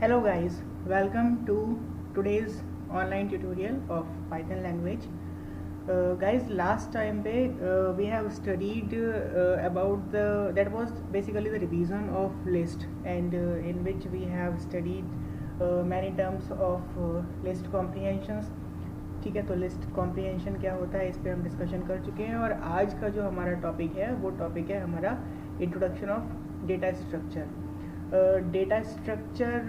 Hello guys, welcome to today's online tutorial of Python language. Guys, last time we have studied about that was basically the revision of list, and in which we have studied many terms of list comprehensions. ठीक है, तो list comprehension क्या होता है इस पर हम discussion कर चुके हैं। और आज का जो हमारा टॉपिक है वो टॉपिक है हमारा introduction of data structure. Data structure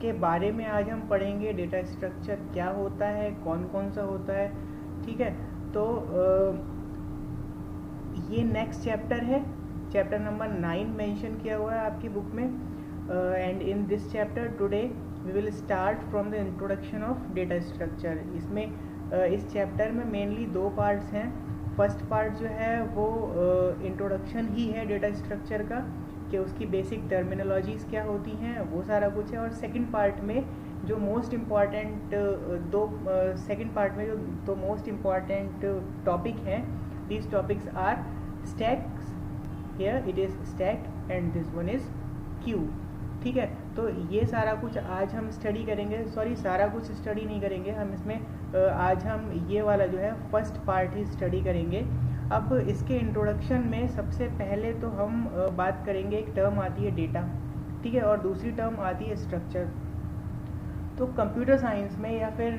के बारे में आज हम पढ़ेंगे। डेटा स्ट्रक्चर क्या होता है, कौन कौन सा होता है, ठीक है। तो ये नेक्स्ट चैप्टर है, चैप्टर नंबर 9 मेंशन किया हुआ है आपकी बुक में। And in this chapter today we will start from the introduction of data structure. इसमें इस चैप्टर में मेनली दो पार्ट्स हैं। फर्स्ट पार्ट जो है वो इंट्रोडक्शन ही है डेटा स्ट्रक्चर का, कि उसकी बेसिक टर्मिनोलॉजीज़ क्या होती हैं, वो सारा कुछ है। और सेकंड पार्ट में जो मोस्ट इम्पॉर्टेंट सेकंड पार्ट में जो दो मोस्ट इम्पॉर्टेंट टॉपिक हैं, these topics are stacks, here it is stack and this one is queue, ठीक है। तो ये सारा कुछ आज हम स्टडी करेंगे। सॉरी, सारा कुछ स्टडी नहीं करेंगे हम इसमें, आज हम ये वाला जो है फर्स्ट पार्ट ही स्टडी करेंगे। अब इसके इंट्रोडक्शन में सबसे पहले तो हम बात करेंगे, एक टर्म आती है डेटा, ठीक है, और दूसरी टर्म आती है स्ट्रक्चर। तो कंप्यूटर साइंस में या फिर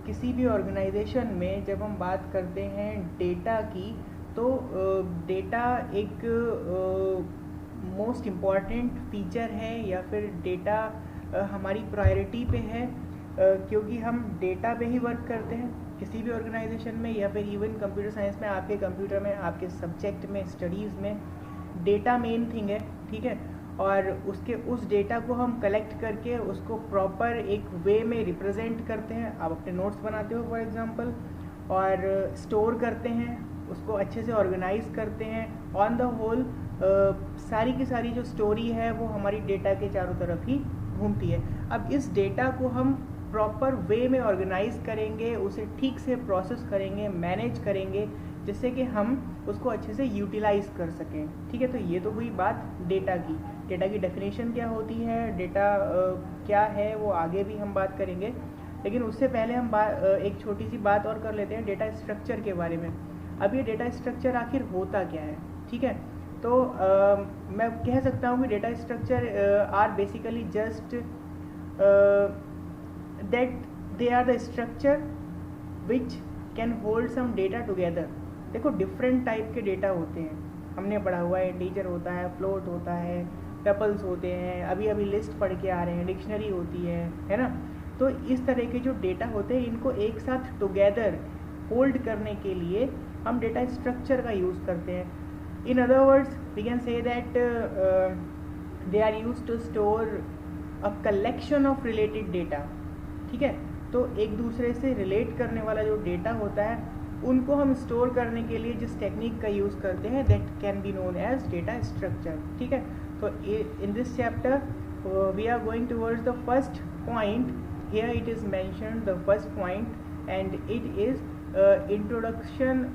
किसी भी ऑर्गेनाइजेशन में जब हम बात करते हैं डेटा की, तो डेटा एक मोस्ट इम्पॉर्टेंट फीचर है, या फिर डेटा हमारी प्रायोरिटी पे है, क्योंकि हम डेटा पे ही वर्क करते हैं किसी भी ऑर्गेनाइजेशन में, या फिर इवन कंप्यूटर साइंस में, आपके कंप्यूटर में, आपके सब्जेक्ट में, स्टडीज़ में डेटा मेन थिंग है, ठीक है। और उस डेटा को हम कलेक्ट करके उसको प्रॉपर एक वे में रिप्रेजेंट करते हैं। आप अपने नोट्स बनाते हो फॉर एग्जांपल, और स्टोर करते हैं, उसको अच्छे से ऑर्गेनाइज करते हैं। ऑन द होल सारी की सारी जो स्टोरी है वो हमारी डेटा के चारों तरफ ही घूमती है। अब इस डेटा को हम प्रॉपर वे में ऑर्गेनाइज करेंगे, उसे ठीक से प्रोसेस करेंगे, मैनेज करेंगे, जिससे कि हम उसको अच्छे से यूटिलाइज कर सकें, ठीक है। तो ये तो हुई बात डेटा की। डेटा की डेफिनेशन क्या होती है, डेटा क्या है, वो आगे भी हम बात करेंगे। लेकिन उससे पहले हम एक छोटी सी बात और कर लेते हैं डेटा स्ट्रक्चर के बारे में। अब ये डेटा स्ट्रक्चर आखिर होता क्या है, ठीक है। तो मैं कह सकता हूँ कि data structure are basically just that they are the structure which can hold some data together। देखो, डिफरेंट टाइप के डेटा होते हैं, हमने पढ़ा हुआ है, इंटीजर होता है, फ्लोट होता है, टपल्स होते हैं, अभी अभी लिस्ट पढ़ के आ रहे हैं, डिक्शनरी होती है ना। तो इस तरह के जो डेटा होते हैं, इनको एक साथ टुगेदर होल्ड करने के लिए हम डेटा स्ट्रक्चर का यूज़ करते हैं। In other words we can say that they are used to store a collection of related data, ठीक है। तो एक दूसरे से रिलेट करने वाला जो डेटा होता है, उनको हम स्टोर करने के लिए जिस टेक्निक का यूज़ करते हैं, that can be known as data structure, ठीक है। तो in this chapter we are going towards the first point. Here it is mentioned the first point and it is introduction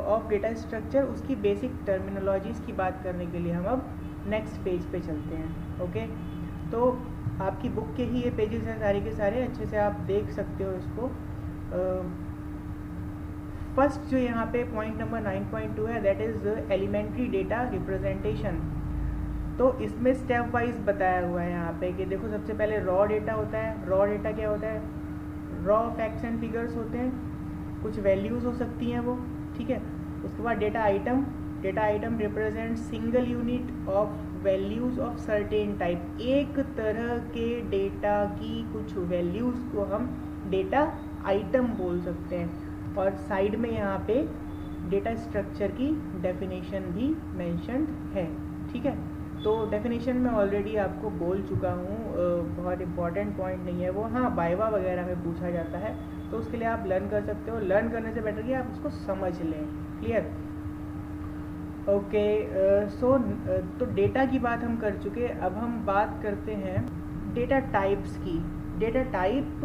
of data structure. उसकी basic terminologies की बात करने के लिए हम अब नेक्स्ट पेज पे चलते हैं, ओके। तो आपकी बुक के ही ये पेजेस हैं सारे के सारे, अच्छे से आप देख सकते हो इसको। फर्स्ट जो यहाँ पे पॉइंट नंबर 9.2 है, that is elementary data representation. तो इसमें स्टेप वाइज बताया हुआ है यहाँ पे कि देखो, सबसे पहले रॉ डेटा होता है। रॉ डेटा क्या होता है? रॉ फैक्ट्स एंड फिगर्स होते हैं, कुछ वैल्यूज़ हो सकती हैं वो, ठीक है। उसके बाद data item. Data item represent single unit of values of certain type. एक तरह के डेटा की कुछ वैल्यूज़ को हम डेटा आइटम बोल सकते हैं। और साइड में यहाँ पे डेटा स्ट्रक्चर की डेफिनेशन भी मेंशन्ड है, ठीक है। तो डेफिनेशन में ऑलरेडी आपको बोल चुका हूँ, बहुत इंपॉर्टेंट पॉइंट नहीं है वो। हाँ, वाइवा वगैरह में पूछा जाता है, तो उसके लिए आप लर्न कर सकते हो। लर्न करने से बेटर कि आप उसको समझ लें, क्लियर, ओके। तो डेटा की बात हम कर चुके। अब हम बात करते हैं डेटा टाइप्स की। Data type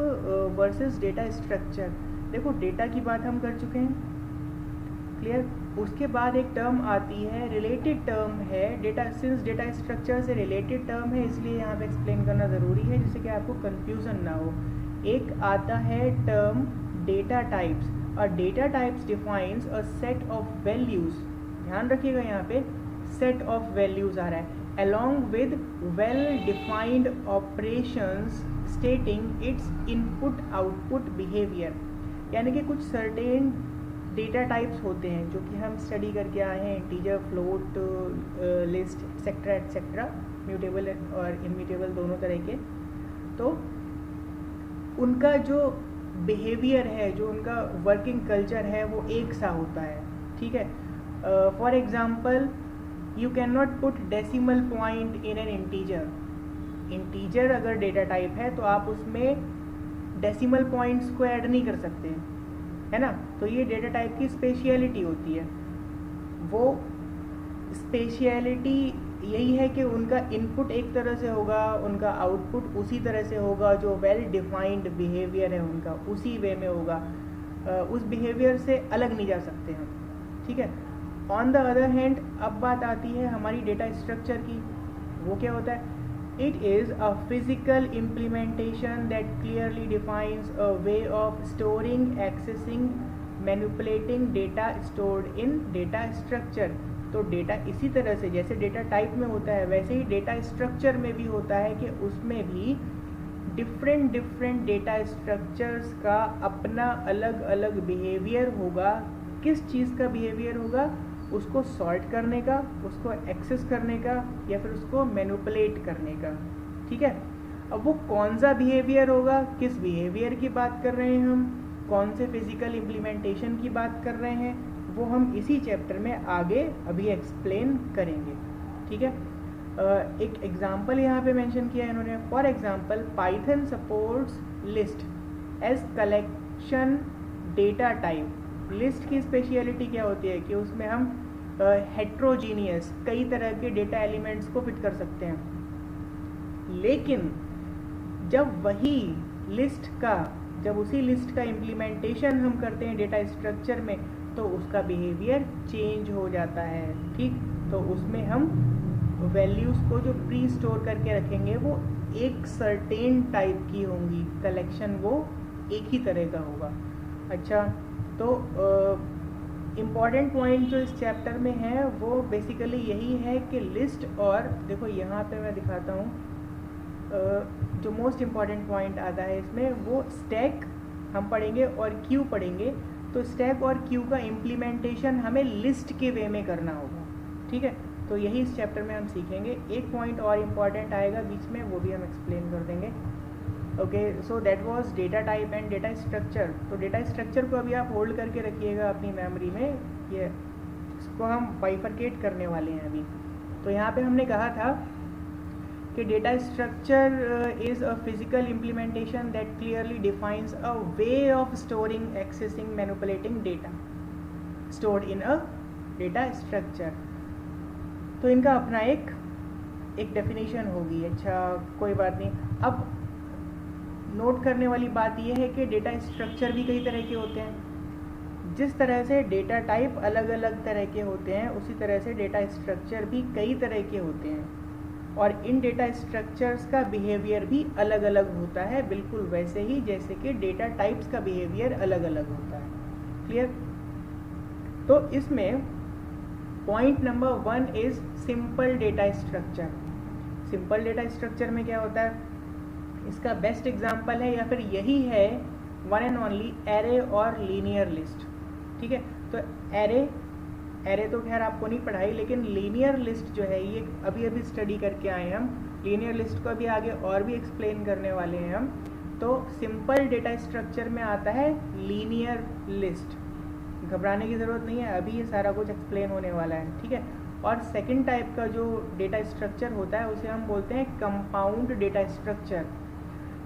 versus data structure. देखो, डेटा की बात हम कर चुके हैं, क्लियर। उसके बाद एक टर्म आती है रिलेटेड टर्म है डेटा, सिंस डेटा स्ट्रक्चर से रिलेटेड टर्म है इसलिए यहाँ पे एक्सप्लेन करना ज़रूरी है जिससे कि आपको कन्फ्यूज़न ना हो। एक आता है टर्म डेटा टाइप्स, और data types defines a set of values, ध्यान रखिएगा यहाँ पे सेट ऑफ वैल्यूज़ आ रहा है, along with well defined operations stating its input output behavior। यानी कि कुछ सर्टेन डेटा टाइप्स होते हैं जो कि हम स्टडी करके आए हैं, integer, float, list, etcetera etcetera, mutable और इम्यूटेबल दोनों तरह के। तो उनका जो बिहेवियर है, जो उनका वर्किंग कल्चर है वो एक सा होता है, ठीक है। For example you cannot put decimal point in an integer। integer अगर डेटा टाइप है तो आप उसमें डेसिमल पॉइंट्स को ऐड नहीं कर सकते, है ना। तो ये डेटा टाइप की स्पेशलिटी होती है। वो स्पेशलिटी यही है कि उनका इनपुट एक तरह से होगा, उनका आउटपुट उसी तरह से होगा, जो वेल डिफाइंड बिहेवियर है उनका उसी वे में होगा, उस बिहेवियर से अलग नहीं जा सकते हम, ठीक है। ऑन द अदर हैंड अब बात आती है हमारी डेटा स्ट्रक्चर की। वो क्या होता है? It is a physical implementation that clearly defines a way of storing, accessing, manipulating data stored in data structure. तो डेटा इसी तरह से जैसे डेटा टाइप में होता है वैसे ही डेटा स्ट्रक्चर में भी होता है कि उसमें भी डिफरेंट डेटा स्ट्रक्चर्स का अपना अलग अलग बिहेवियर होगा। किस चीज़ का बिहेवियर होगा? उसको सॉर्ट करने का, उसको एक्सेस करने का, या फिर उसको मैनिपुलेट करने का, ठीक है। अब वो कौन सा बिहेवियर होगा, किस बिहेवियर की बात कर रहे हैं हम, कौन से फिजिकल इम्प्लीमेंटेशन की बात कर रहे हैं, वो हम इसी चैप्टर में आगे अभी एक्सप्लेन करेंगे, ठीक है। एक एग्जाम्पल यहाँ पे मेंशन किया है इन्होंने। For example Python supports list as collection data type. List की स्पेशलिटी क्या होती है कि उसमें हम हेट्रोजीनियस कई तरह के डेटा एलिमेंट्स को फिट कर सकते हैं। लेकिन जब वही लिस्ट का, जब उसी लिस्ट का इम्प्लीमेंटेशन हम करते हैं डेटा स्ट्रक्चर में तो उसका बिहेवियर चेंज हो जाता है, ठीक। तो उसमें हम वैल्यूज़ को जो प्री स्टोर करके रखेंगे वो एक सर्टेन टाइप की होंगी, कलेक्शन वो एक ही तरह का होगा। अच्छा, तो इम्पॉर्टेंट पॉइंट जो इस चैप्टर में है वो बेसिकली यही है कि लिस्ट, और देखो यहाँ पे मैं दिखाता हूँ जो मोस्ट इम्पॉर्टेंट पॉइंट आता है इसमें, वो स्टैक हम पढ़ेंगे और क्यू पढ़ेंगे। तो स्टैक और क्यू का इम्प्लीमेंटेशन हमें लिस्ट के वे में करना होगा, ठीक है। तो यही इस चैप्टर में हम सीखेंगे। एक पॉइंट और इम्पॉर्टेंट आएगा बीच में, वो भी हम एक्सप्लेन कर देंगे। Okay, so that was data type and data structure. तो डेटा स्ट्रक्चर को अभी आप होल्ड करके रखिएगा अपनी मेमोरी में, ये इसको हम बाइफरकेट करने वाले हैं अभी। तो यहाँ पे हमने कहा था कि data structure is a physical implementation that clearly defines a way of storing, accessing, manipulating data stored in a data structure. तो इनका अपना एक डेफिनेशन होगी। अच्छा, कोई बात नहीं। अब नोट करने वाली बात यह है कि डेटा स्ट्रक्चर भी कई तरह के होते हैं। जिस तरह से डेटा टाइप अलग अलग तरह के होते हैं उसी तरह से डेटा स्ट्रक्चर भी कई तरह के होते हैं, और इन डेटा स्ट्रक्चर्स का बिहेवियर भी अलग अलग होता है, बिल्कुल वैसे ही जैसे कि डेटा टाइप्स का बिहेवियर अलग अलग होता है। क्लियर? तो इसमें point number 1 is simple data structure. Simple data structure में क्या होता है? इसका बेस्ट एग्जांपल है या फिर यही है वन एंड ओनली एरे और लीनियर लिस्ट, ठीक है। तो एरे तो खैर आपको नहीं पढ़ाई, लेकिन लीनियर लिस्ट जो है ये अभी अभी स्टडी करके आए हैं हम। लीनियर लिस्ट को अभी आगे और भी एक्सप्लेन करने वाले हैं हम। तो सिंपल डेटा स्ट्रक्चर में आता है लीनियर लिस्ट। घबराने की ज़रूरत नहीं है, अभी ये सारा कुछ एक्सप्लेन होने वाला है, ठीक है। और सेकंड टाइप का जो डेटा स्ट्रक्चर होता है उसे हम बोलते हैं compound data structure.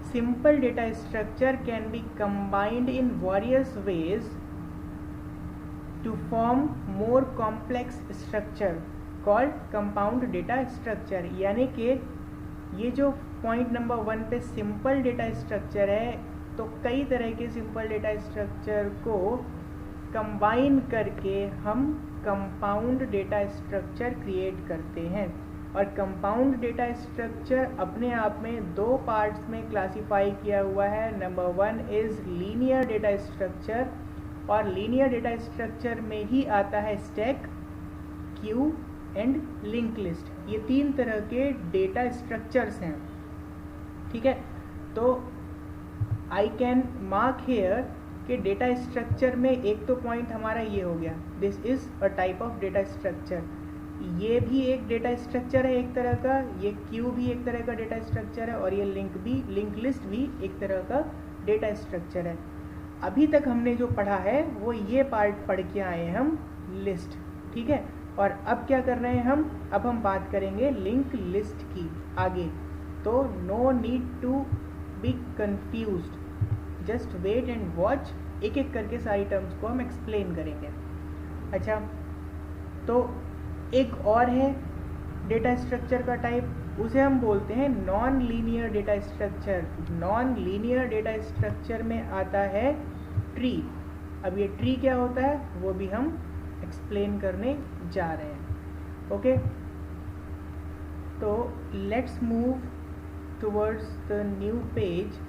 Simple data structure can be combined in various ways to form more complex structure called compound data structure। यानी कि ये जो पॉइंट नंबर 1 पे सिंपल डेटा स्ट्रक्चर है, तो कई तरह के सिंपल डेटा स्ट्रक्चर को कंबाइन करके हम कंपाउंड डेटा स्ट्रक्चर क्रिएट करते हैं। और कंपाउंड डेटा स्ट्रक्चर अपने आप में दो पार्ट्स में क्लासिफाई किया हुआ है। Number 1 is linear data structure, और लीनियर डेटा स्ट्रक्चर में ही आता है stack, Q and link list. ये 3 तरह के डेटा स्ट्रक्चर्स हैं, ठीक है। तो आई कैन मार्क हेयर कि डेटा स्ट्रक्चर में एक तो पॉइंट हमारा ये हो गया, this is a type of data structure. ये भी एक डेटा स्ट्रक्चर है एक तरह का, ये क्यू भी एक तरह का डेटा स्ट्रक्चर है, और ये लिंक लिस्ट भी एक तरह का डेटा स्ट्रक्चर है। अभी तक हमने जो पढ़ा है वो ये पार्ट पढ़ के आए हैं हम, लिस्ट, ठीक है। और अब क्या कर रहे हैं हम, अब हम बात करेंगे लिंक लिस्ट की आगे। तो no need to be confused, just wait and watch, एक एक करके सारी टर्म्स को हम एक्सप्लेन करेंगे। अच्छा, तो एक और है डेटा स्ट्रक्चर का टाइप, उसे हम बोलते हैं non linear data structure. Non linear data structure में आता है ट्री। अब ये ट्री क्या होता है वो भी हम एक्सप्लेन करने जा रहे हैं, ओके। तो let's move towards the new page.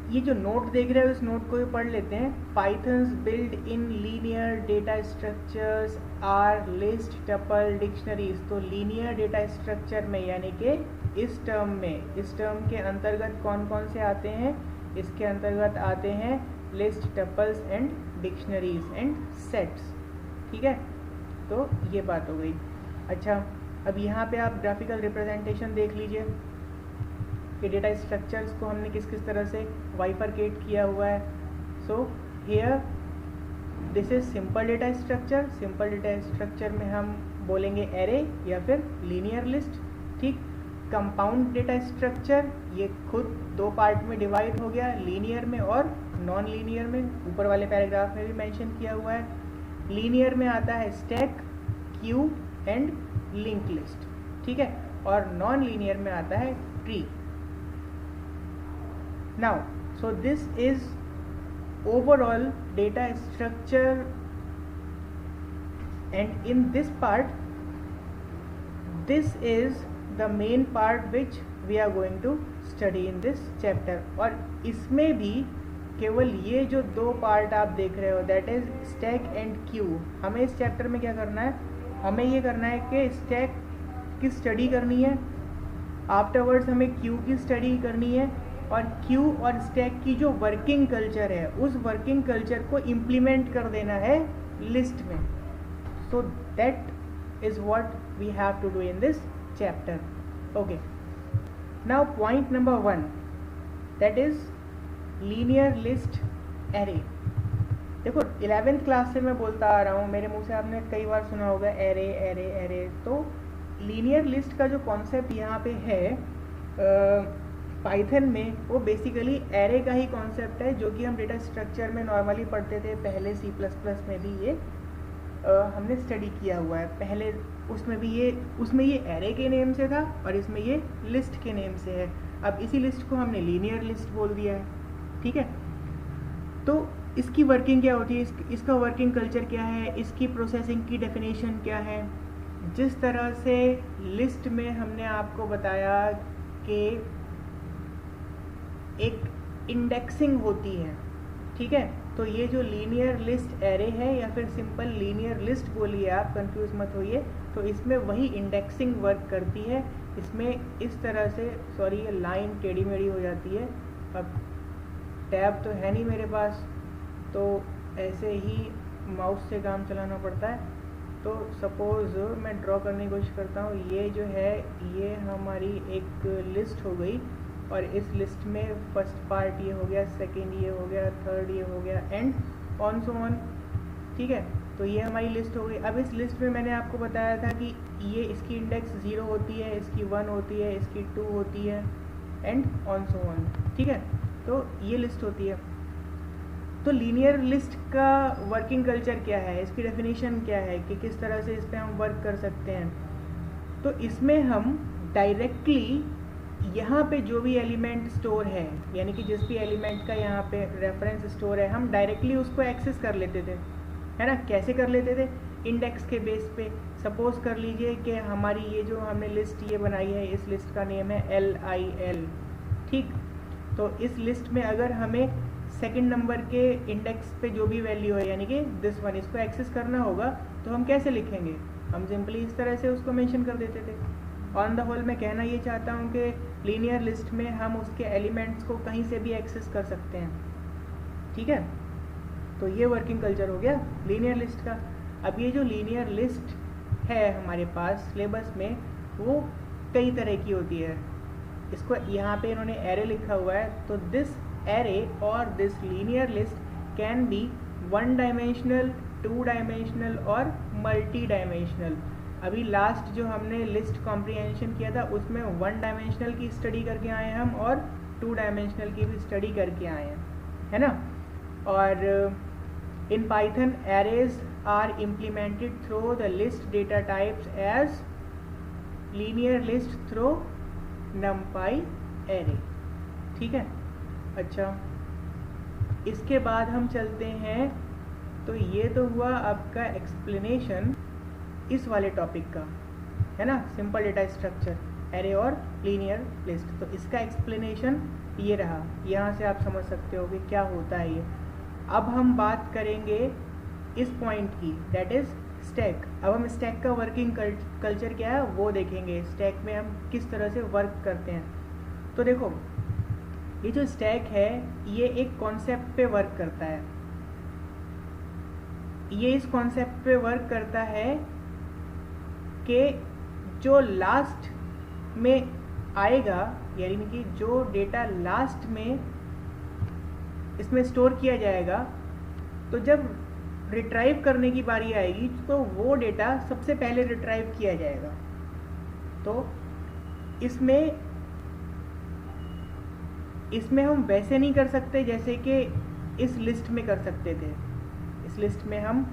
ये जो नोट देख रहे हो इस नोट को भी पढ़ लेते हैं। Python's built in linear data structures are list, tuple, dictionaries. तो लीनियर डेटा स्ट्रक्चर में यानी कि इस टर्म के अंतर्गत कौन कौन से आते हैं, इसके अंतर्गत आते हैं list, tuples and dictionaries and sets, ठीक है। तो ये बात हो गई। अच्छा, अब यहाँ पे आप ग्राफिकल रिप्रेजेंटेशन देख लीजिए कि डेटा स्ट्रक्चर्स को हमने किस किस तरह से बाइफरकेट किया हुआ है। So here this is simple data structure. Simple data structure में हम बोलेंगे एरे या फिर लीनियर लिस्ट, ठीक। कंपाउंड डेटा स्ट्रक्चर ये खुद दो पार्ट में डिवाइड हो गया, लीनियर में और नॉन लीनियर में, ऊपर वाले पैराग्राफ में भी मेंशन किया हुआ है। लीनियर में आता है stack, Q and link list, ठीक है। और नॉन लीनियर में आता है tree. Now, so this is overall data structure, and in this part, this is the main part which we are going to study in this chapter. और इसमें भी केवल ये जो दो पार्ट आप देख रहे हो, that is stack and queue, हमें इस चैप्टर में क्या करना है, हमें ये करना है कि स्टैक की स्टडी करनी है, आफ्टरवर्ड्स हमें क्यू की स्टडी करनी है, और क्यू और स्टैक की जो वर्किंग कल्चर है उस वर्किंग कल्चर को इम्प्लीमेंट कर देना है लिस्ट में। So that is what we have to do in this chapter, okay. Now point number 1, that is linear list array. देखो 11th क्लास से मैं बोलता आ रहा हूँ, मेरे मुंह से आपने कई बार सुना होगा एरे एरे एरे। तो लीनियर लिस्ट का जो कॉन्सेप्ट यहाँ पे है पाइथन में, वो बेसिकली एरे का ही कॉन्सेप्ट है, जो कि हम डेटा स्ट्रक्चर में नॉर्मली पढ़ते थे पहले। C++ में भी ये हमने स्टडी किया हुआ है पहले, उसमें ये एरे के नेम से था और इसमें ये लिस्ट के नेम से है। अब इसी लिस्ट को हमने लीनियर लिस्ट बोल दिया है, ठीक है। तो इसकी वर्किंग क्या होती है, इसका वर्किंग कल्चर क्या है, इसकी प्रोसेसिंग की डेफिनेशन क्या है। जिस तरह से लिस्ट में हमने आपको बताया कि एक इंडेक्सिंग होती है, ठीक है। तो ये जो लीनियर लिस्ट एरे है या फिर सिंपल लीनियर लिस्ट बोलिए आप, कंफ्यूज मत होइए, तो इसमें वही इंडेक्सिंग वर्क करती है। इसमें इस तरह से, सॉरी ये लाइन टेढ़ी मेढ़ी हो जाती है, अब टैब तो है नहीं मेरे पास, तो ऐसे ही माउस से काम चलाना पड़ता है। तो सपोज़ मैं ड्रॉ करने की कोशिश करता हूँ, ये जो है ये हमारी एक लिस्ट हो गई, और इस लिस्ट में फर्स्ट पार्ट ये हो गया, सेकंड ये हो गया, थर्ड ये हो गया, एंड ऑन सो ऑन, ठीक है। तो ये हमारी लिस्ट हो गई। अब इस लिस्ट में मैंने आपको बताया था कि ये इसकी इंडेक्स 0 होती है, इसकी 1 होती है, इसकी 2 होती है, एंड ऑन सो ऑन, ठीक है। तो ये लिस्ट होती है। तो लीनियर लिस्ट का वर्किंग कल्चर क्या है, इसकी डेफिनेशन क्या है कि किस तरह से इस पर हम वर्क कर सकते हैं। तो इसमें हम डायरेक्टली यहाँ पे जो भी एलिमेंट स्टोर है, यानी कि जिस भी एलिमेंट का यहाँ पे रेफरेंस स्टोर है, हम डायरेक्टली उसको एक्सेस कर लेते थे, है ना। कैसे कर लेते थे? इंडेक्स के बेस पे। सपोज कर लीजिए कि हमारी ये जो हमने लिस्ट ये बनाई है, इस लिस्ट का नेम है LIL, ठीक। तो इस लिस्ट में अगर हमें सेकंड नंबर के इंडेक्स पे जो भी वैल्यू है, यानी कि दिस वन, इसको एक्सेस करना होगा, तो हम कैसे लिखेंगे? हम सिंपली इस तरह से उसको मेंशन कर देते थे। ऑन द होल मैं कहना ये चाहता हूँ कि लीनियर लिस्ट में हम उसके एलिमेंट्स को कहीं से भी एक्सेस कर सकते हैं, ठीक है। तो ये वर्किंग कल्चर हो गया लीनियर लिस्ट का। अब ये जो लीनियर लिस्ट है हमारे पास सिलेबस में, वो कई तरह की होती है। इसको यहाँ पे इन्होंने एरे लिखा हुआ है, तो दिस एरे और this linear list can be 1 dimensional, 2 dimensional और मल्टी डायमेंशनल। अभी लास्ट जो हमने लिस्ट कॉम्प्रिहेंशन किया था उसमें 1 डायमेंशनल की स्टडी करके आए हैं हम, और 2 डायमेंशनल की भी स्टडी करके आए हैं, है ना। और in Python arrays are implemented through the list data types as linear list through numpy array, ठीक है। अच्छा, इसके बाद हम चलते हैं, तो ये तो हुआ आपका एक्सप्लेनेशन इस वाले टॉपिक का, है ना, सिंपल डेटा स्ट्रक्चर, एरे और लीनियर लिस्ट। तो इसका एक्सप्लेनेशन ये रहा, यहाँ से आप समझ सकते हो कि क्या होता है ये। अब हम बात करेंगे इस पॉइंट की, दैट इज स्टैक। अब हम स्टैक का वर्किंग कल्चर क्या है वो देखेंगे, स्टैक में हम किस तरह से वर्क करते हैं। तो देखो, ये जो स्टैक है ये एक कॉन्सेप्ट पे वर्क करता है। ये इस कॉन्सेप्ट पे वर्क करता है कि जो लास्ट में आएगा, यानी कि जो डेटा लास्ट में इसमें स्टोर किया जाएगा, तो जब रिट्राइव करने की बारी आएगी तो वो डेटा सबसे पहले रिट्राइव किया जाएगा। तो इसमें हम वैसे नहीं कर सकते जैसे कि इस लिस्ट में कर सकते थे। इस लिस्ट में हम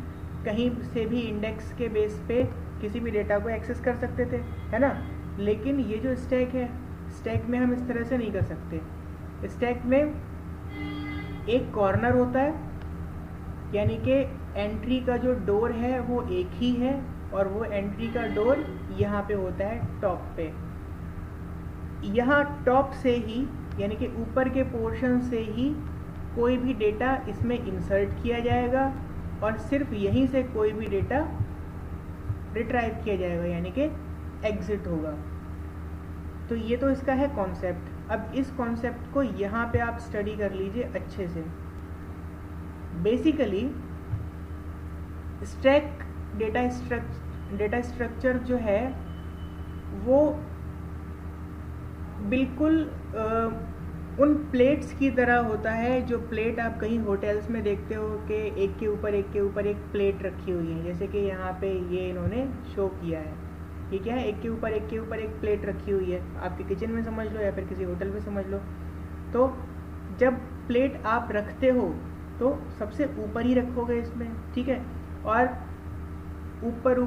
कहीं से भी इंडेक्स के बेस पे किसी भी डेटा को एक्सेस कर सकते थे, है ना। लेकिन ये जो स्टैक है, स्टैक में हम इस तरह से नहीं कर सकते। स्टैक में एक कॉर्नर होता है, यानी कि एंट्री का जो डोर है वो एक ही है, और वो एंट्री का डोर यहाँ पे होता है टॉप पे। यहाँ टॉप से ही, यानी कि ऊपर के पोर्शन से ही कोई भी डेटा इसमें इंसर्ट किया जाएगा, और सिर्फ यहीं से कोई भी डेटा रिट्राइव किया जाएगा, यानी कि एग्जिट होगा। तो ये तो इसका है कॉन्सेप्ट। अब इस कॉन्सेप्ट को यहाँ पे आप स्टडी कर लीजिए अच्छे से। बेसिकली स्टैक डेटा स्ट्रक्चर जो है वो बिल्कुल उन प्लेट्स की तरह होता है, जो प्लेट आप कहीं होटल्स में देखते हो कि एक के ऊपर एक प्लेट रखी हुई है। जैसे कि यहाँ पे ये इन्होंने शो किया है, ये क्या है, एक के ऊपर एक प्लेट रखी हुई है। आपके किचन में समझ लो या फिर किसी होटल में समझ लो। तो जब प्लेट आप रखते हो तो सबसे ऊपर ही रखोगे इसमें, ठीक है, और ऊपर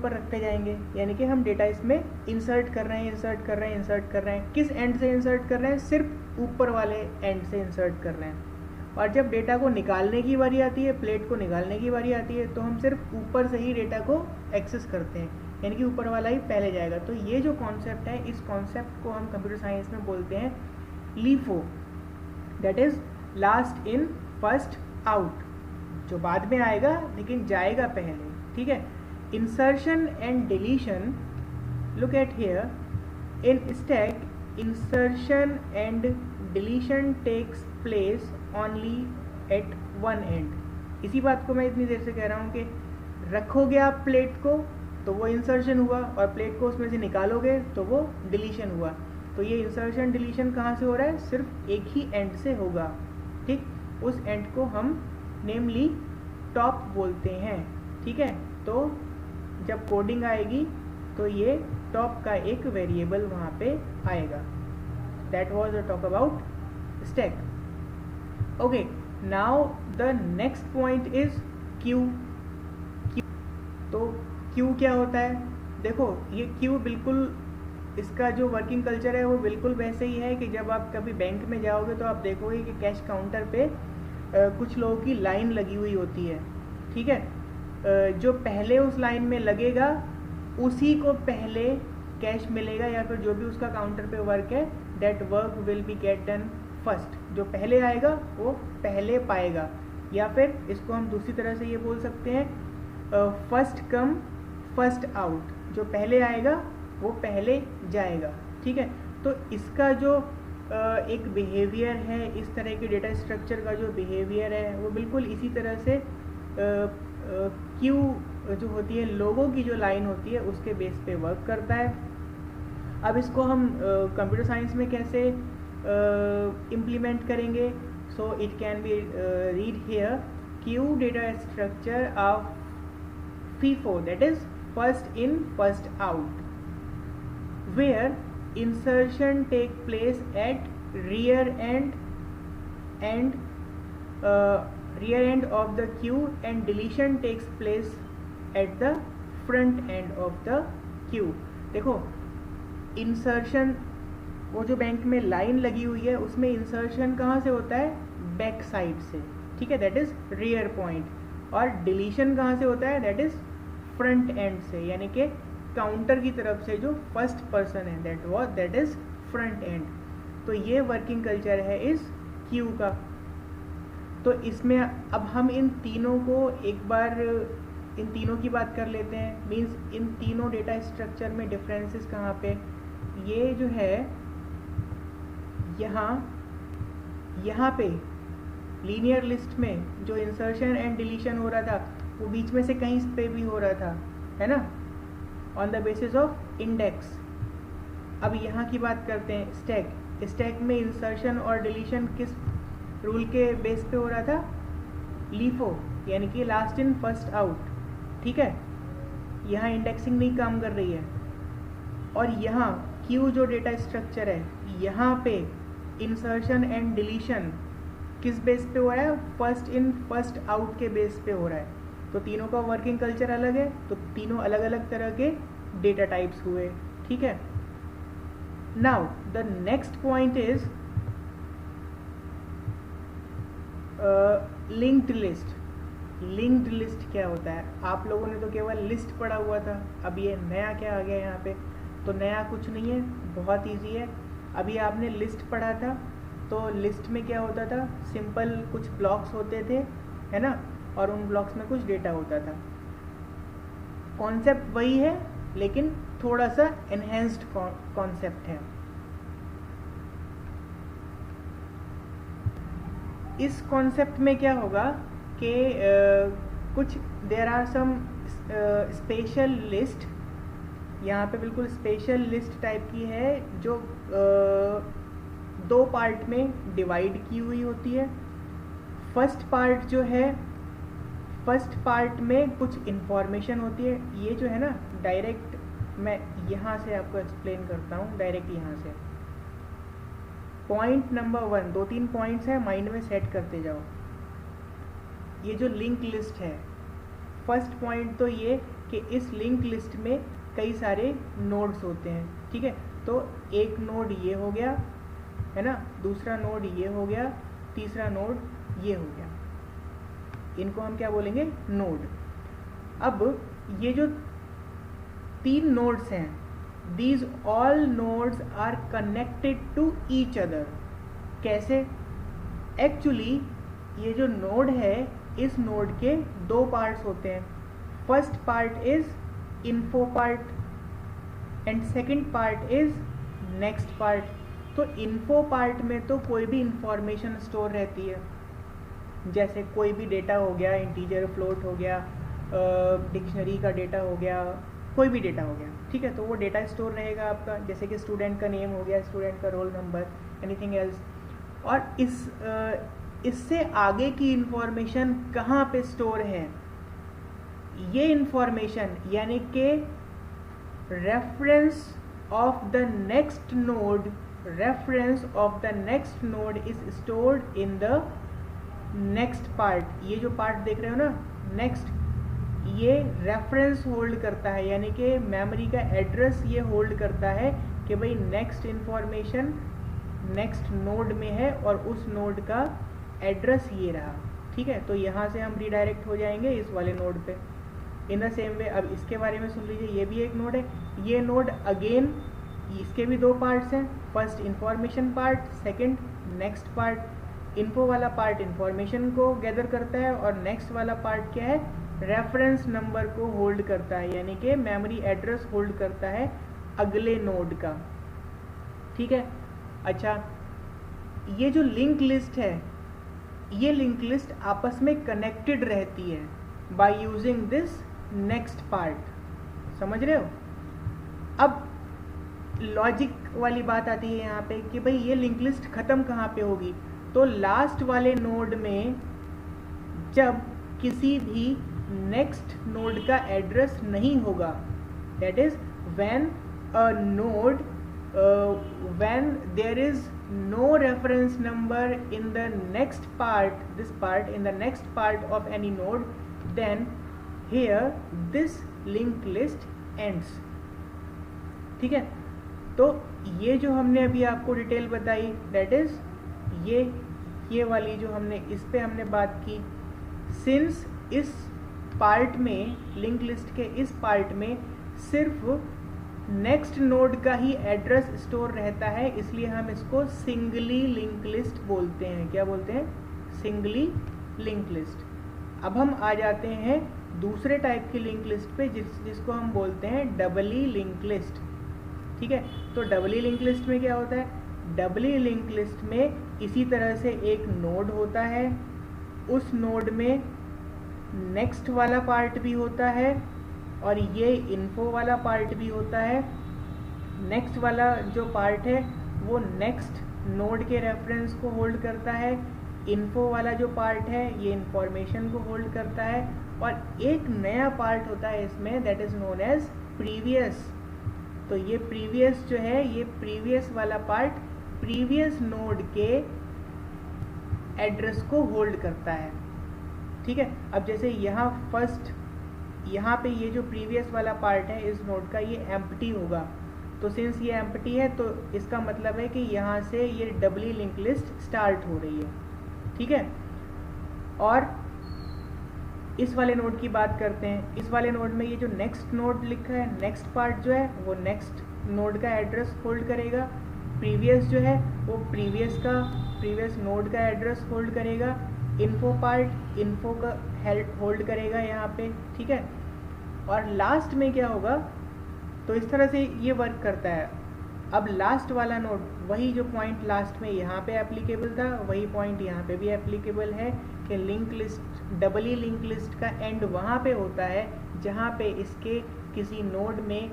रखते जाएंगे, यानी कि हम डेटा इसमें इंसर्ट कर रहे हैं। किस एंड से इंसर्ट कर रहे हैं? सिर्फ ऊपर वाले एंड से इंसर्ट कर रहे हैं। और जब डेटा को निकालने की बारी आती है, प्लेट को निकालने की बारी आती है, तो हम सिर्फ ऊपर से ही डेटा को एक्सेस करते हैं, यानी कि ऊपर वाला ही पहले जाएगा। तो ये जो कॉन्सेप्ट है, इस कॉन्सेप्ट को हम कंप्यूटर साइंस में बोलते हैं LIFO, that is last in first out, जो बाद में आएगा लेकिन जाएगा पहले, ठीक है। Insertion and deletion, look at here, in stack insertion and deletion takes place only at one end. इसी बात को मैं इतनी देर से कह रहा हूँ कि रखोगे आप प्लेट को तो वो इंसर्शन हुआ, और प्लेट को उसमें से निकालोगे तो वो डिलीशन हुआ। तो ये इंसर्शन डिलीशन कहाँ से हो रहा है? सिर्फ एक ही एंड से होगा, ठीक। उस एंड को हम नेमली टॉप बोलते हैं, ठीक है। तो जब कोडिंग आएगी तो ये टॉप का एक वेरिएबल वहाँ पे आएगा। That was a talk about stack. Okay, now the next point is Q. तो क्यू क्या होता है? देखो, ये क्यू बिल्कुल, इसका जो वर्किंग कल्चर है वो बिल्कुल वैसे ही है कि जब आप कभी बैंक में जाओगे तो आप देखोगे कि कैश काउंटर पे कुछ लोगों की लाइन लगी हुई होती है, ठीक है। जो पहले उस लाइन में लगेगा उसी को पहले कैश मिलेगा, या फिर जो भी उसका काउंटर पे वर्क है that work will be get done first. जो पहले आएगा वो पहले पाएगा, या फिर इसको हम दूसरी तरह से ये बोल सकते हैं फर्स्ट कम फर्स्ट आउट। जो पहले आएगा वो पहले जाएगा, ठीक है। तो इसका जो एक बिहेवियर है, इस तरह के डेटा स्ट्रक्चर का जो बिहेवियर है वो बिल्कुल इसी तरह से क्यू जो होती है, लोगों की जो लाइन होती है उसके बेस पे वर्क करता है। अब इसको हम कंप्यूटर साइंस में कैसे इम्प्लीमेंट करेंगे? So it can be read here Q data structure of FIFO, that is first in first out, where insertion take place at rear end of the queue and deletion takes place at the front end of the queue। देखो insertion, वो जो bank में line लगी हुई है उसमें insertion कहाँ से होता है? बैक साइड से, ठीक है, दैट इज रियर पॉइंट। और डिलीशन कहाँ से होता है? दैट इज फ्रंट एंड से, यानी कि काउंटर की तरफ से जो फर्स्ट पर्सन है दैट इज फ्रंट एंड। तो ये वर्किंग कल्चर है इस क्यू का। तो इसमें अब हम इन तीनों को एक बार, इन तीनों की बात कर लेते हैं। मींस इन तीनों डेटा स्ट्रक्चर में डिफरेंसेस कहाँ पे? ये जो है यहाँ पे लीनियर लिस्ट में जो इंसर्शन एंड डिलीशन हो रहा था वो बीच में से कहीं पे भी हो रहा था, है ना, on the basis of index. अब यहाँ की बात करते हैं स्टैक। स्टैक में इंसर्शन और डिलीशन किस रूल के बेस पे हो रहा था? लीफो, यानी कि लास्ट इन फर्स्ट आउट, ठीक है। यहाँ इंडेक्सिंग नहीं काम कर रही है। और यहाँ क्यू जो डेटा स्ट्रक्चर है, यहाँ पे इंसर्शन एंड डिलीशन किस बेस पे हो रहा है? फर्स्ट इन फर्स्ट आउट के बेस पे हो रहा है। तो तीनों का वर्किंग कल्चर अलग है, तो तीनों अलग अलग तरह के डेटा टाइप्स हुए, ठीक है। Now the next point is linked list. Linked list क्या होता है? आप लोगों ने तो केवल लिस्ट पढ़ा हुआ था, अब ये नया क्या आ गया यहाँ पे? तो नया कुछ नहीं है, बहुत इजी है। अभी आपने लिस्ट पढ़ा था, तो लिस्ट में क्या होता था? सिंपल कुछ ब्लॉक्स होते थे, है ना, और उन ब्लॉक्स में कुछ डेटा होता था। कॉन्सेप्ट वही है लेकिन थोड़ा सा एनहेंस्ड कॉन्सेप्ट है। इस कॉन्सेप्ट में क्या होगा कि कुछ there are some special list, यहाँ पे बिल्कुल स्पेशल लिस्ट टाइप की है जो दो पार्ट में डिवाइड की हुई होती है। फर्स्ट पार्ट जो है, फर्स्ट पार्ट में कुछ इंफॉर्मेशन होती है। ये जो है ना, डायरेक्ट मैं यहाँ से आपको एक्सप्लेन करता हूँ, डायरेक्ट यहाँ से। पॉइंट नंबर 1, 2-3 पॉइंट्स हैं, माइंड में सेट करते जाओ। ये जो लिंक लिस्ट है, फर्स्ट पॉइंट तो ये कि इस लिंक लिस्ट में कई सारे नोड्स होते हैं, ठीक है। तो एक नोड ये हो गया, है ना, दूसरा नोड ये हो गया, तीसरा नोड ये हो गया। इनको हम क्या बोलेंगे? नोड। अब ये जो 3 नोड्स हैं, these all nodes are connected to each other। कैसे? एक्चुअली ये जो नोड है, इस नोड के 2 पार्ट्स होते हैं। First part is info part and second part is next part. तो इन्फो पार्ट में तो कोई भी इंफॉर्मेशन स्टोर रहती है, जैसे कोई भी डेटा हो गया, इंटीजर फ्लोट हो गया, डिक्शनरी का डेटा हो गया, कोई भी डेटा हो गया, ठीक है। तो वो डेटा स्टोर रहेगा आपका, जैसे कि स्टूडेंट का नेम हो गया, स्टूडेंट का रोल नंबर, एनीथिंग एल्स। और इससे आगे की इंफॉर्मेशन कहाँ पे स्टोर है? ये इंफॉर्मेशन यानी कि reference of the next node, reference of the next node is stored in the next part. ये जो पार्ट देख रहे हो ना, नेक्स्ट, ये रेफरेंस होल्ड करता है, यानी कि मेमोरी का एड्रेस ये होल्ड करता है कि भाई नेक्स्ट इंफॉर्मेशन नेक्स्ट नोड में है और उस नोड का एड्रेस ये रहा, ठीक है, तो यहाँ से हम रीडायरेक्ट हो जाएंगे इस वाले नोड पे। इन द सेम वे अब इसके बारे में सुन लीजिए, ये भी एक नोड है। ये नोड अगेन इसके भी दो पार्ट्स हैं, first information part, second next part. Info वाला पार्ट इंफॉर्मेशन को गैदर करता है और नेक्स्ट वाला पार्ट क्या है, रेफरेंस नंबर को होल्ड करता है, यानी कि मेमोरी एड्रेस होल्ड करता है अगले नोड का। ठीक है, अच्छा ये जो लिंक लिस्ट है, ये लिंक लिस्ट आपस में कनेक्टेड रहती है by using this next part. समझ रहे हो? अब लॉजिक वाली बात आती है यहाँ पे कि भाई ये लिंक लिस्ट खत्म कहाँ पे होगी, तो लास्ट वाले नोड में जब किसी भी नेक्स्ट नोड का एड्रेस नहीं होगा, that is when a node when there is no reference number in the next part, this part in the next part of any node, then here this linked list ends। ठीक है, तो ये जो हमने अभी आपको डिटेल बताई, that is ये वाली जो हमने इस पे हमने बात की, सिंस इस पार्ट में, लिंक लिस्ट के इस पार्ट में सिर्फ नेक्स्ट नोड का ही एड्रेस स्टोर रहता है, इसलिए हम इसको सिंगली लिंक लिस्ट बोलते हैं। क्या बोलते हैं? Singly link list. अब हम आ जाते हैं दूसरे टाइप की लिंक लिस्ट पे, जिसको हम बोलते हैं डबली लिंक लिस्ट। ठीक है, तो डबली लिंक लिस्ट में क्या होता है, डबली लिंक लिस्ट में इसी तरह से एक नोड होता है, उस नोड में नेक्स्ट वाला पार्ट भी होता है और ये इन्फो वाला पार्ट भी होता है। नेक्स्ट वाला जो पार्ट है वो नेक्स्ट नोड के रेफरेंस को होल्ड करता है, इन्फो वाला जो पार्ट है ये इंफॉर्मेशन को होल्ड करता है, और एक नया पार्ट होता है इसमें, that is known as previous. तो ये प्रीवियस जो है, ये प्रीवियस वाला पार्ट प्रीवियस नोड के एड्रेस को होल्ड करता है। ठीक है, अब जैसे यहाँ पे ये जो प्रीवियस वाला पार्ट है इस नोड का, ये एम्प्टी होगा, तो सिंस ये एम्प्टी है तो इसका मतलब है कि यहाँ से ये डबली लिंक लिस्ट स्टार्ट हो रही है। ठीक है, और इस वाले नोड की बात करते हैं। इस वाले नोड में ये जो नेक्स्ट नोड लिखा है, नेक्स्ट पार्ट जो है वो नेक्स्ट नोड का एड्रेस होल्ड करेगा, प्रीवियस जो है वो प्रीवियस नोड का एड्रेस होल्ड करेगा, इन्फो पार्ट इन्फो का होल्ड करेगा यहाँ पे। ठीक है, और लास्ट में क्या होगा, तो इस तरह से ये वर्क करता है। अब लास्ट वाला नोड, वही जो पॉइंट लास्ट में यहाँ पे एप्लीकेबल था, वही पॉइंट यहाँ पे भी एप्लीकेबल है कि लिंक लिस्ट, डबली लिंक लिस्ट का एंड वहाँ पे होता है जहाँ पे इसके किसी नोड में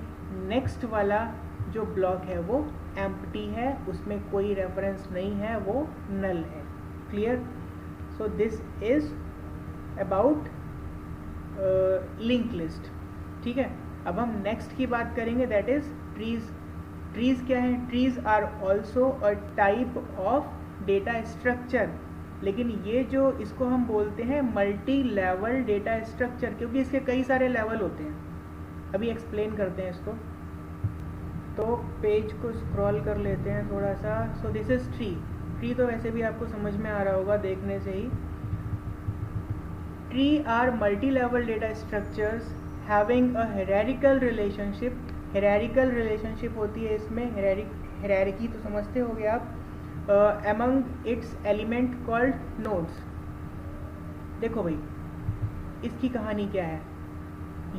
नेक्स्ट वाला जो ब्लॉक है वो एम्प्टी है, उसमें कोई रेफरेंस नहीं है, वो नल है। Clear? So this is about link list. ठीक है, अब हम नेक्स्ट की बात करेंगे, दैट इज ट्रीज। ट्रीज क्या है? Trees are also a type of data structure, लेकिन ये जो इसको हम बोलते हैं मल्टी लेवल डेटा स्ट्रक्चर, क्योंकि इसके कई सारे लेवल होते हैं। अभी एक्सप्लेन करते हैं इसको, तो पेज को स्क्रॉल कर लेते हैं थोड़ा सा। So this is tree. Tree तो वैसे भी आपको समझ में आ रहा होगा देखने से ही। Tree are multi level data structures having a hierarchical relationship. Hierarchical relationship होती है इसमें, हायरार्की तो समझते होंगे आप, among its element called nodes। देखो भाई, इसकी कहानी क्या है,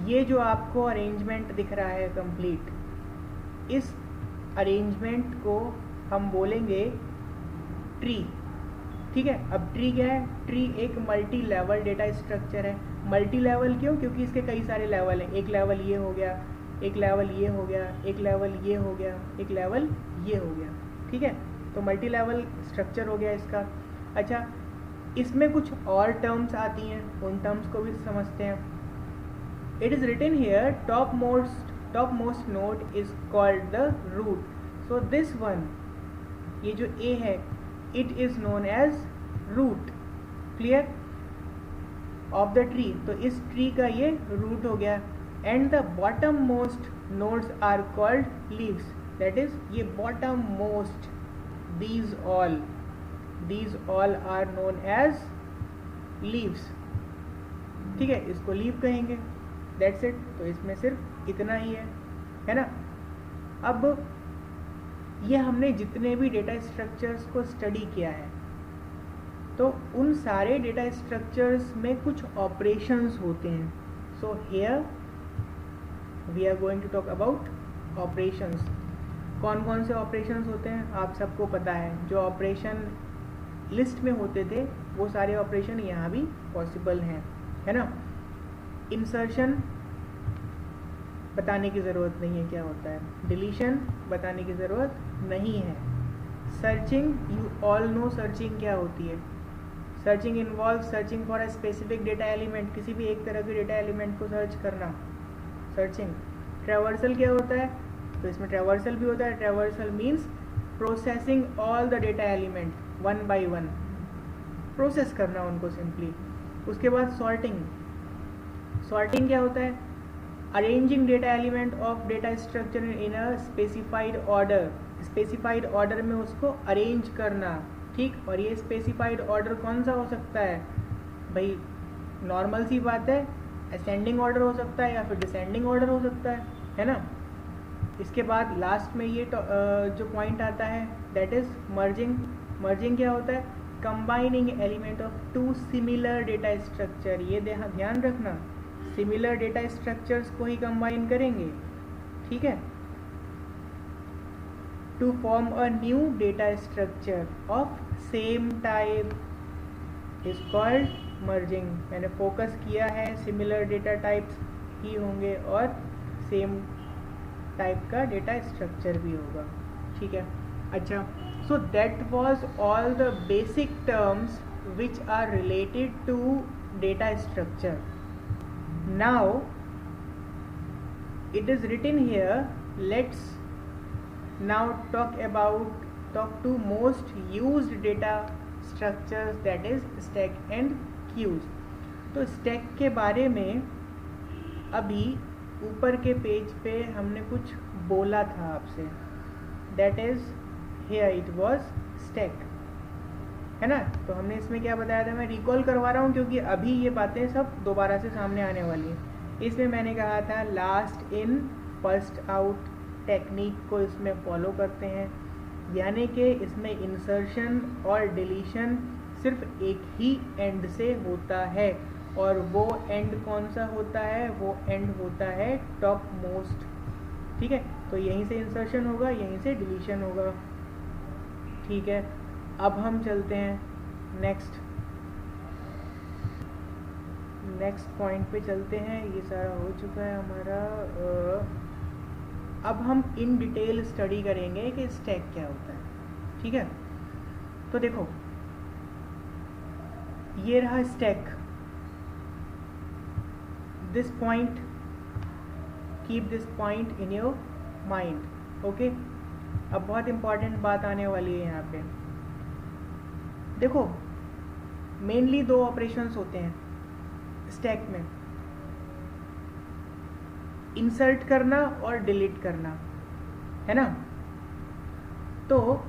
ये जो आपको अरेंजमेंट दिख रहा है कंप्लीट, इस अरेंजमेंट को हम बोलेंगे ट्री। ठीक है, अब ट्री क्या है? ट्री एक मल्टी लेवल डेटा स्ट्रक्चर है। मल्टी लेवल क्यों? क्योंकि इसके कई सारे लेवल हैं। एक लेवल ये हो गया, एक लेवल ये हो गया, एक लेवल ये हो गया, एक लेवल ये हो गया। ठीक है, तो मल्टी लेवल स्ट्रक्चर हो गया इसका। अच्छा, इसमें कुछ और टर्म्स आती हैं, उन टर्म्स को भी समझते हैं। It is written here top most node is called the root. So this one, ये जो ए है, it is known as root. Clear? Of the tree, तो इस ट्री का ये रूट हो गया। And the bottom most nodes are called leaves, that is ये bottom most, these all are known as leaves, ठीक है, इसको लीव कहेंगे, दैट्स इट। तो इसमें सिर्फ इतना ही है ना। अब ये हमने जितने भी डेटा स्ट्रक्चर्स को स्टडी किया है, तो उन सारे डेटा स्ट्रक्चर्स में कुछ ऑपरेशंस होते हैं। So here we are going to talk about operations. कौन कौन से ऑपरेशंस होते हैं आप सबको पता है। जो ऑपरेशन लिस्ट में होते थे वो सारे ऑपरेशन यहाँ भी पॉसिबल हैं, है ना। इंसर्शन बताने की ज़रूरत नहीं है क्या होता है, डिलीशन बताने की ज़रूरत नहीं है। Searching, you all know searching क्या होती है। Searching involve searching for a specific data element, किसी भी एक तरह के डेटा एलिमेंट को सर्च करना, सर्चिंग। ट्रैवर्सल क्या होता है, तो इसमें ट्रैवर्सल भी होता है। Traversal means processing all the data element one by one, process करना उनको सिंपली। उसके बाद सॉर्टिंग, सॉर्टिंग क्या होता है, arranging data element of data structure in a specified order, specified order में उसको अरेंज करना, ठीक। और ये स्पेसिफाइड ऑर्डर कौन सा हो सकता है भाई, नॉर्मल सी बात है, असेंडिंग ऑर्डर हो सकता है या फिर डिसेंडिंग ऑर्डर हो सकता है ना। इसके बाद लास्ट में ये जो पॉइंट आता है दैट इज मर्जिंग। मर्जिंग क्या होता है, combining element of two similar data structure. ये ध्यान रखना, सिमिलर डेटा स्ट्रक्चर्स को ही कंबाइन करेंगे, ठीक है, to form a new data structure of same type is called merging. मैंने फोकस किया है सिमिलर डेटा टाइप्स ही होंगे और सेम टाइप का डेटा स्ट्रक्चर भी होगा, ठीक है। अच्छा, so that was all the basic terms which are related to data structure. Now it is written here, let's now talk to most used data structures, that is stack and queues। तो stack के बारे में अभी ऊपर के page पे हमने कुछ बोला था आपसे, that is here it was stack, है ना। तो हमने इसमें क्या बताया था, मैं रिकॉल करवा रहा हूँ क्योंकि अभी ये बातें सब दोबारा से सामने आने वाली हैं। इसमें मैंने कहा था last in first out technique को इसमें फॉलो करते हैं, यानी कि इसमें इंसर्शन और डिलीशन सिर्फ एक ही एंड से होता है, और वो एंड कौन सा होता है, वो एंड होता है टॉप मोस्ट, ठीक है। तो यहीं से इंसर्शन होगा, यहीं से डिलीशन होगा, ठीक है। अब हम चलते हैं नेक्स्ट पॉइंट पे चलते हैं। ये सारा हो चुका है हमारा। अब हम इन डिटेल स्टडी करेंगे कि स्टैक क्या होता है, ठीक है। तो देखो ये रहा stack, this point, keep this point in your mind, okay. अब बहुत इंपॉर्टेंट बात आने वाली है यहाँ पे। देखो मेनली दो ऑपरेशंस होते हैं स्टैक में, इंसर्ट करना और डिलीट करना, है ना। तो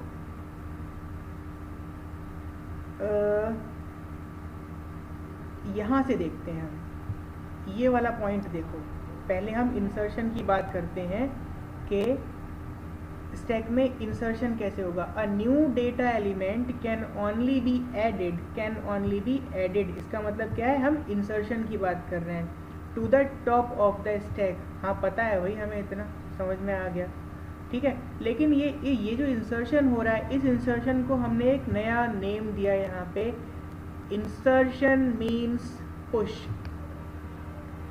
यहाँ से देखते हैं हम ये वाला पॉइंट। देखो पहले हम इंसर्शन की बात करते हैं कि स्टैक में इंसर्शन कैसे होगा। A new data element can only be added, इसका मतलब क्या है, हम इंसर्शन की बात कर रहे हैं। To the top of the stack, हाँ पता है वही, हमें इतना समझ में आ गया, ठीक है। लेकिन ये जो इंसर्शन हो रहा है, इस इंसर्शन को हमने एक नया नेम दिया यहाँ पे, इंसर्शन मीन्स पुश।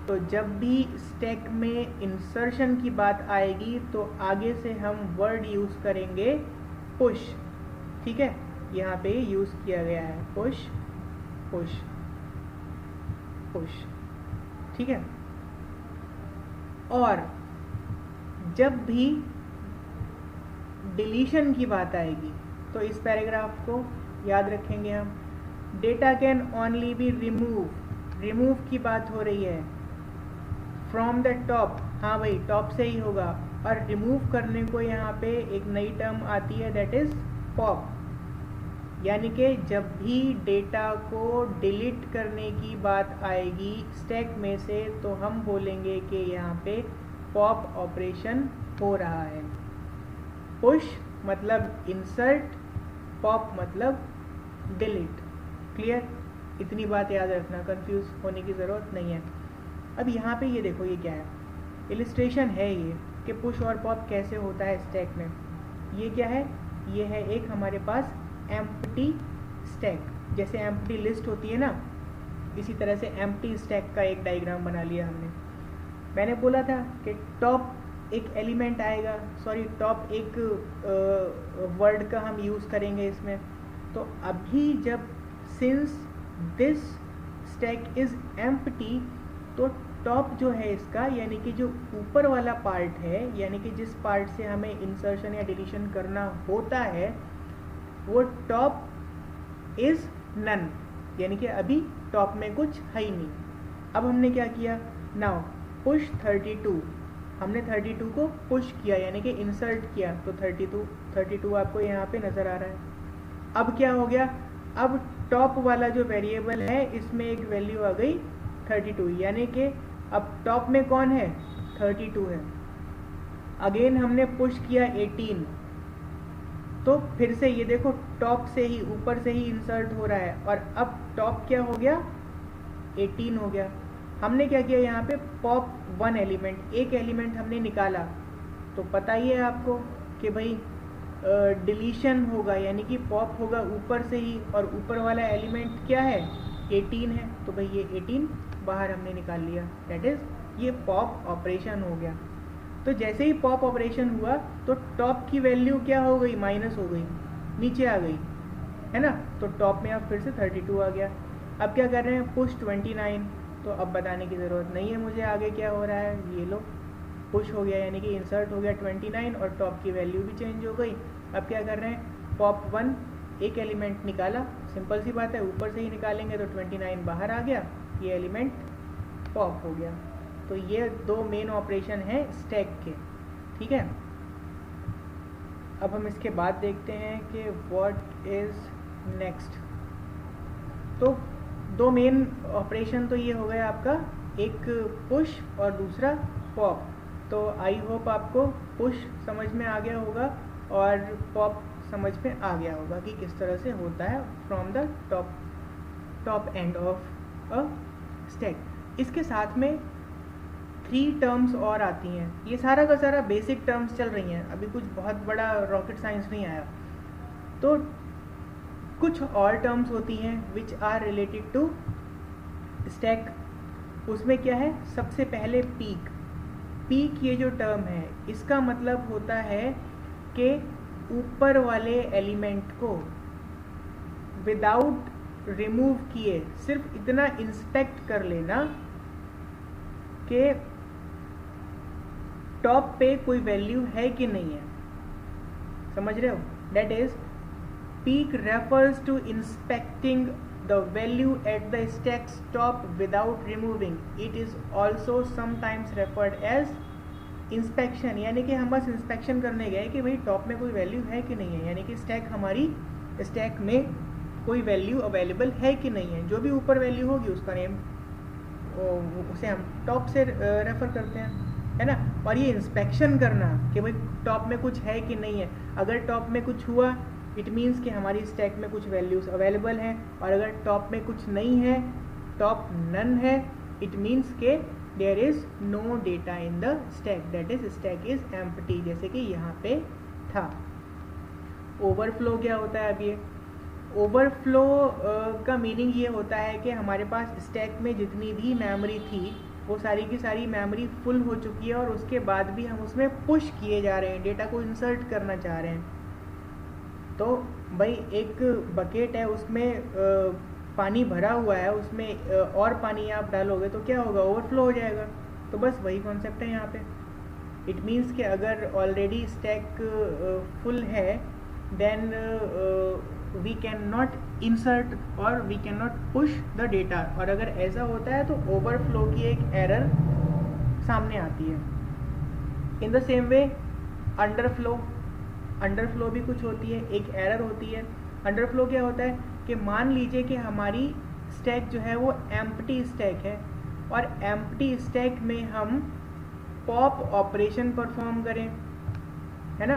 तो जब भी स्टैक में इंसर्शन की बात आएगी तो आगे से हम वर्ड यूज़ करेंगे पुश, ठीक है। यहाँ पे यूज़ किया गया है पुश पुश पुश, ठीक है। और जब भी डिलीशन की बात आएगी तो इस पैराग्राफ को याद रखेंगे हम। Data can only be remove की बात हो रही है फ्रॉम द टॉप, हाँ भाई टॉप से ही होगा। और रिमूव करने को यहाँ पे एक नई टर्म आती है दैट इज पॉप। यानी कि जब भी डेटा को डिलीट करने की बात आएगी स्टैक में से तो हम बोलेंगे कि यहाँ पे पॉप ऑपरेशन हो रहा है। पुश मतलब इंसर्ट, पॉप मतलब डिलीट। क्लियर? इतनी बात याद रखना, कंफ्यूज होने की ज़रूरत नहीं है। अब यहाँ पे ये देखो, ये क्या है, इलिस्ट्रेशन है ये कि पुश और पॉप कैसे होता है स्टैक में। ये क्या है? ये है एक हमारे पास एम्प्टी स्टैक। जैसे एम्प्टी लिस्ट होती है ना, इसी तरह से एम्प्टी स्टैक का एक डायग्राम बना लिया हमने। मैंने बोला था कि टॉप एक एलिमेंट आएगा, सॉरी टॉप एक वर्ड का हम यूज़ करेंगे इसमें। तो अभी जब since this stack is empty, तो टॉप जो है इसका, यानी कि जो ऊपर वाला पार्ट है, यानी कि जिस पार्ट से हमें इंसर्शन या डिलीशन करना होता है, वो टॉप इज़ नन, यानी कि अभी टॉप में कुछ है ही नहीं। अब हमने क्या किया, नाउ पुश 32, हमने 32 को पुश किया यानी कि इंसर्ट किया, तो 32 आपको यहाँ पे नज़र आ रहा है। अब क्या हो गया, अब टॉप वाला जो वेरिएबल है इसमें एक वैल्यू आ गई 32, यानी कि अब टॉप में कौन है, 32 है। अगेन हमने पुश किया 18, तो फिर से ये देखो टॉप से ही, ऊपर से ही इंसर्ट हो रहा है, और अब टॉप क्या हो गया, 18 हो गया। हमने क्या किया यहाँ पे, पॉप वन एलिमेंट, एक एलिमेंट हमने निकाला, तो पता ही है आपको कि भाई डिलीशन होगा, यानी कि पॉप होगा ऊपर से ही, और ऊपर वाला एलिमेंट क्या है, 18 है, तो भाई ये 18 बाहर हमने निकाल लिया, दैट इज़ ये पॉप ऑपरेशन हो गया। तो जैसे ही पॉप ऑपरेशन हुआ तो टॉप की वैल्यू क्या हो गई, माइनस हो गई, नीचे आ गई, है ना। तो टॉप में अब फिर से 32 आ गया। अब क्या कर रहे हैं, पुश 29, तो अब बताने की ज़रूरत नहीं है मुझे आगे क्या हो रहा है, ये लो पुश हो गया, यानी कि इंसर्ट हो गया 29 और टॉप की वैल्यू भी चेंज हो गई। अब क्या कर रहे हैं, पॉप वन एक एलिमेंट निकाला, सिंपल सी बात है, ऊपर से ही निकालेंगे तो 29 बाहर आ गया, ये एलिमेंट पॉप हो गया। तो ये दो मेन ऑपरेशन हैं स्टैक के, ठीक है। अब हम इसके बाद देखते हैं कि व्हाट इज़ नेक्स्ट। तो दो मेन ऑपरेशन तो ये हो गया आपका, एक पुश और दूसरा पॉप। तो आई होप आपको पुश समझ में आ गया होगा और पॉप समझ में आ गया होगा कि किस तरह से होता है from the top end of a stack. इसके साथ में 3 टर्म्स और आती हैं, ये सारा का सारा बेसिक टर्म्स चल रही हैं, अभी कुछ बहुत बड़ा रॉकेट साइंस नहीं आया। तो कुछ और टर्म्स होती हैं which are related to stack. उसमें क्या है, सबसे पहले पीक। पीक ये जो टर्म है इसका मतलब होता है कि ऊपर वाले एलिमेंट को विदाउट रिमूव किए सिर्फ इतना इंस्पेक्ट कर लेना कि टॉप पे कोई वैल्यू है कि नहीं है, समझ रहे हो। That is peak refers to inspecting the value at the stack's top without removing. It is also sometimes referred as inspection, यानी कि हम बस इंस्पेक्शन करने गए कि भाई टॉप में कोई वैल्यू है कि नहीं है, यानी कि स्टैक में कोई वैल्यू अवेलेबल है कि नहीं है। जो भी ऊपर वैल्यू होगी उसका नेम, उसे हम टॉप से रेफर करते हैं, है ना। और ये इंस्पेक्शन करना कि भाई टॉप में कुछ है कि नहीं है, अगर टॉप में कुछ हुआ इट मीन्स कि हमारी स्टैक में कुछ वैल्यूज़ अवेलेबल हैं, और अगर टॉप में कुछ नहीं है, टॉप नन है, इट मीन्स के there is no data in the stack, that is stack is empty, जैसे कि यहाँ पे था। ओवरफ्लो क्या होता है, अब ये ओवरफ्लो का मीनिंग ये होता है कि हमारे पास स्टैक में जितनी भी मेमोरी थी वो सारी की सारी मेमोरी फुल हो चुकी है, और उसके बाद भी हम उसमें पुश किए जा रहे हैं, डेटा को इंसर्ट करना चाह रहे हैं। तो भाई एक बकेट है, उसमें पानी भरा हुआ है, उसमें और पानी आप डालोगे तो क्या होगा, ओवरफ्लो हो जाएगा। तो बस वही कॉन्सेप्ट है यहाँ पे। इट मीन्स कि अगर ऑलरेडी स्टैक फुल है then we can not insert और we can not push the data, और अगर ऐसा होता है तो ओवरफ्लो की एक एरर सामने आती है। In the same way underflow भी कुछ होती है, एक एरर होती है। अंडरफ्लो क्या होता है कि मान लीजिए कि हमारी स्टैक जो है वो एम्प्टी स्टैक है और एम्प्टी स्टैक में हम पॉप ऑपरेशन परफॉर्म करें, है ना,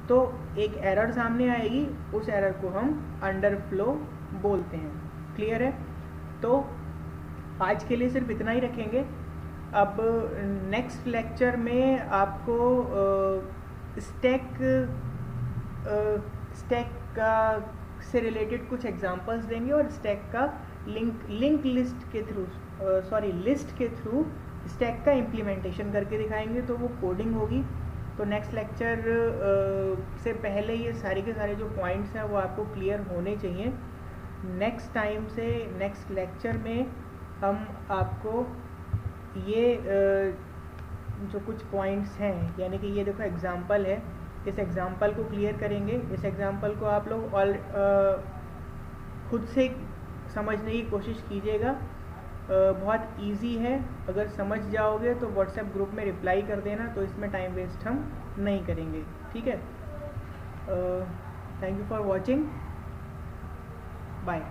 तो एक एरर सामने आएगी, उस एरर को हम अंडरफ्लो बोलते हैं। क्लियर है? तो आज के लिए सिर्फ इतना ही रखेंगे। अब नेक्स्ट लेक्चर में आपको स्टैक का से रिलेटेड कुछ एग्जांपल्स देंगे और स्टैक का लिंक लिस्ट के थ्रू लिस्ट के थ्रू स्टैक का इम्प्लीमेंटेशन करके दिखाएंगे, तो वो कोडिंग होगी। तो नेक्स्ट लेक्चर से पहले ये सारे के सारे जो पॉइंट्स हैं वो आपको क्लियर होने चाहिए। नेक्स्ट लेक्चर में हम आपको ये जो कुछ पॉइंट्स हैं, यानी कि ये देखो एग्जांपल है, इस एग्जांपल को क्लियर करेंगे। इस एग्जांपल को आप लोग खुद से समझने की कोशिश कीजिएगा, बहुत इजी है। अगर समझ जाओगे तो व्हाट्सएप ग्रुप में रिप्लाई कर देना, तो इसमें टाइम वेस्ट हम नहीं करेंगे। ठीक है? Thank you for watching, bye.